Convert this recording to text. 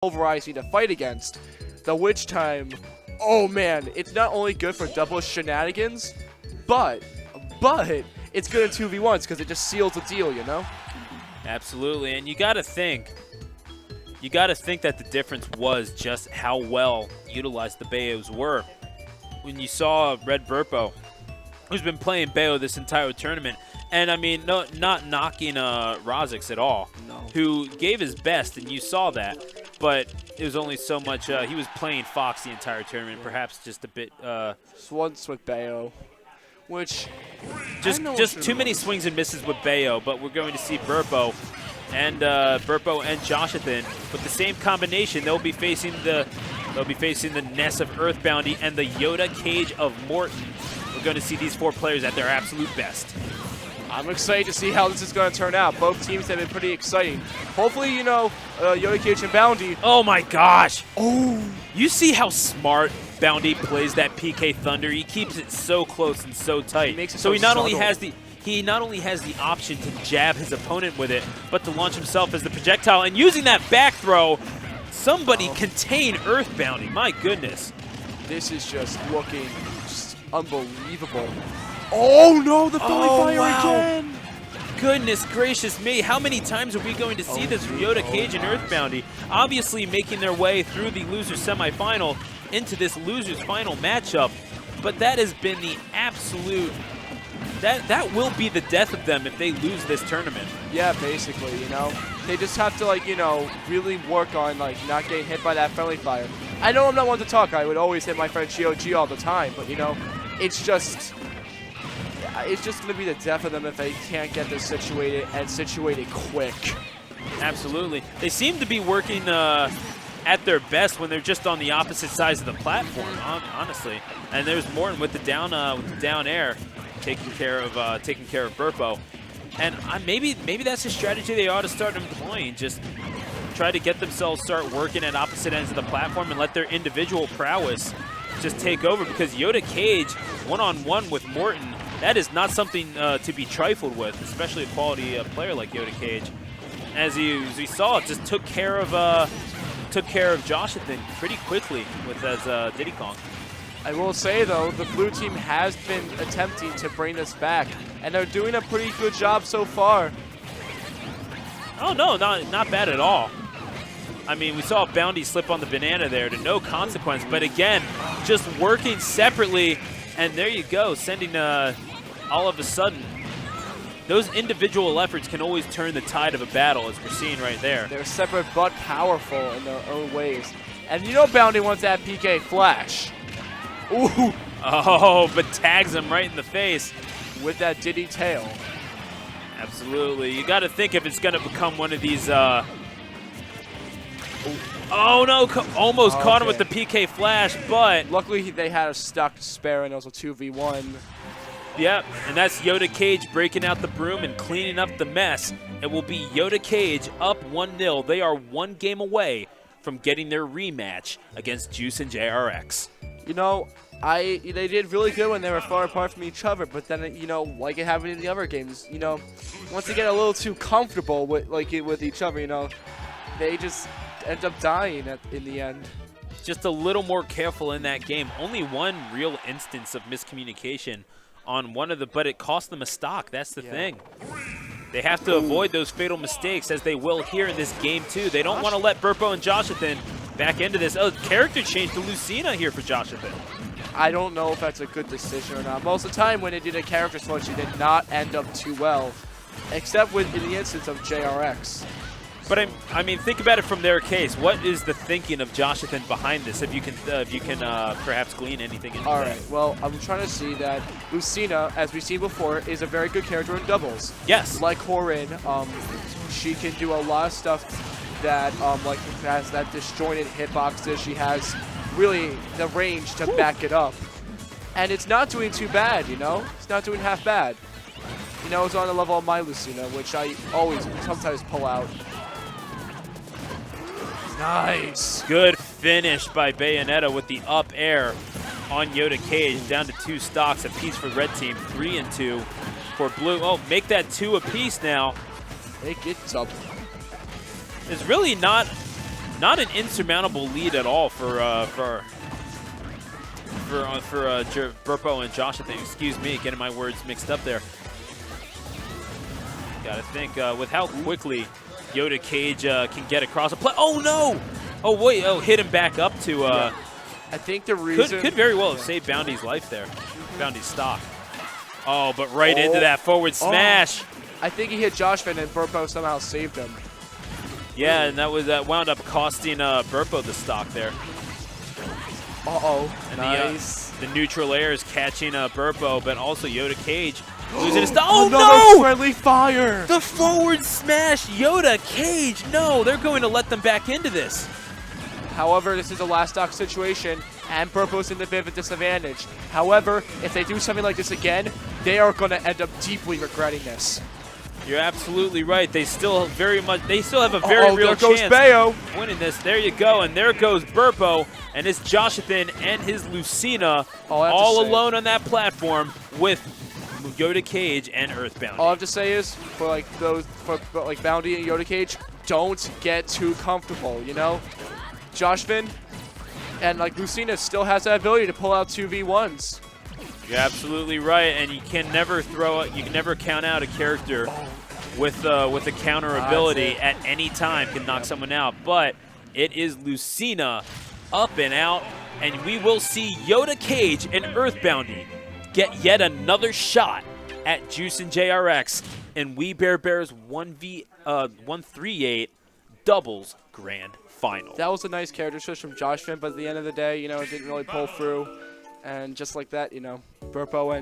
pulverizing to fight against. The Witch Time, oh man, it's not only good for double shenanigans, but it's good in 2v1s because it just seals the deal, you know? Absolutely, and you got to think that the difference was just how well utilized the Bayos were. When you saw Red Berpo, who's been playing Bayo this entire tournament, and I mean, not knocking Rozix at all, no, who gave his best, and you saw that, but it was only so much. He was playing Fox the entire tournament, perhaps just a bit. Once with Bayo, which just too many swings and misses with Bayo, but we're going to see Berpo and Joshathan with the same combination. They'll be facing the Ness of Earthboundy and the Yoda Cage of Morton. We're going to see these four players at their absolute best. I'm excited to see how this is going to turn out. Both teams have been pretty exciting. Hopefully, you know, Yoda Cage and Boundy. Oh my gosh! Oh, you see how smart Boundy plays that PK Thunder? He keeps it so close and so tight. So he not only has the option to jab his opponent with it, but to launch himself as the projectile. And using that back throw, somebody contain Earthboundy. My goodness. This is just looking unbelievable. Oh no, the Philly Fire again! Goodness gracious me, how many times are we going to see this from Yoda Cage and Earthboundy? Obviously making their way through the loser's semifinal into this loser's final matchup, but that has been the absolute, that will be the death of them if they lose this tournament. Yeah, basically, you know. They just have to, like, you know, really work on, like, not getting hit by that friendly fire. I know I'm not one to talk. I would always hit my friend GOG all the time, but, you know, it's just going to be the death of them if they can't get this situated and situated quick. Absolutely. They seem to be working at their best when they're just on the opposite sides of the platform, honestly. And there's Morton with the down air, taking care of Berpo. And maybe that's a strategy they ought to start employing. Just try to get themselves start working at opposite ends of the platform and let their individual prowess just take over, because Yoda Cage one-on-one with Morton, that is not something to be trifled with, especially a quality player like Yoda Cage. As we saw, just took care of Joshathan pretty quickly with as Diddy Kong. I will say, though, the blue team has been attempting to bring this back, and they're doing a pretty good job so far. Oh, no, not bad at all. I mean, we saw Boundy slip on the banana there to no consequence, but again, just working separately, and there you go, sending all of a sudden, those individual efforts can always turn the tide of a battle, as we're seeing right there. They're separate but powerful in their own ways. And you know Boundy wants that PK flash. Ooh. Oh, but tags him right in the face. With that Diddy tail. Absolutely. You got to think if it's going to become one of these... Oh, no. Almost caught him with the PK flash, but... Luckily, they had a stock to spare, and it was a 2v1. Yep, and that's Yoda Cage breaking out the broom and cleaning up the mess. It will be Yoda Cage up 1-0. They are one game away from getting their rematch against Juice and JRX. You know, they did really good when they were far apart from each other, but then, you know, like it happened in the other games, you know, once they get a little too comfortable with each other, you know, they just end up dying in the end. Just a little more careful in that game. Only one real instance of miscommunication on one of the, but it cost them a stock. That's the thing. They have to avoid those fatal mistakes, as they will here in this game too. They don't want to let Berpo and Joshathan back into this. Oh, character change to Lucina here for Joshathan. I don't know if that's a good decision or not. Most of the time when they did a character switch, it did not end up too well, except in the instance of JRX. But I mean, think about it from their case. What is the thinking of Joshathan behind this? If you can perhaps glean anything into All that. right. Well, I'm trying to see that Lucina, as we've seen before, is a very good character in doubles. Yes. Like Horin, she can do a lot of stuff that like has that disjointed hitboxes. She has really the range to back it up, and it's not doing too bad. You know, it's not doing half bad. You know, it's on the level of my Lucina, which I always sometimes pull out. Nice. Good finish by Bayonetta with the up air on Yoda Cage. Down to 2 stocks apiece for red team, 3 and 2 for blue. Oh, make that 2 apiece now. Make it up. There's really not not an insurmountable lead at all for Berpo and Joshathan. Excuse me, getting my words mixed up there. Gotta think with how quickly Yoda Cage can get across a play. Oh no! Oh wait! Oh, hit him back up to. I think the reason could very well have saved Boundy's life there. Boundy's stock. Oh, but right into that forward smash. I think he hit Joshathan and Berpo somehow saved him. Yeah, and that wound up costing Berpo the stock there. Uh-oh. And Nice. the neutral air is catching Berpo, but also Yoda Cage losing his stock. Oh Another no! friendly fire! The forward smash, Yoda Cage. No, they're going to let them back into this. However, this is a last stock situation, and Berpo's in a bit of a disadvantage. However, if they do something like this again, they are going to end up deeply regretting this. You're absolutely right. They still have a very real there goes chance Bayo. of winning this. There you go, and there goes Berpo and his Joshathan and his Lucina all alone on that platform with Yoda Cage and Earthbound. All I have to say is, for like Boundy and Yoda Cage, don't get too comfortable, you know? Joshathan and like Lucina still has that ability to pull out 2v1s. You're absolutely right, and you can never count out a character with a counter ability at any time can knock someone out. But it is Lucina up and out, and we will see Yoda Cage and Earthboundy get yet another shot at Juice and JRX in Wii Bear Bears 138 doubles grand final. That was a nice character switch from Joshathan, but at the end of the day, you know, it didn't really pull through. And just like that, you know, Berpo and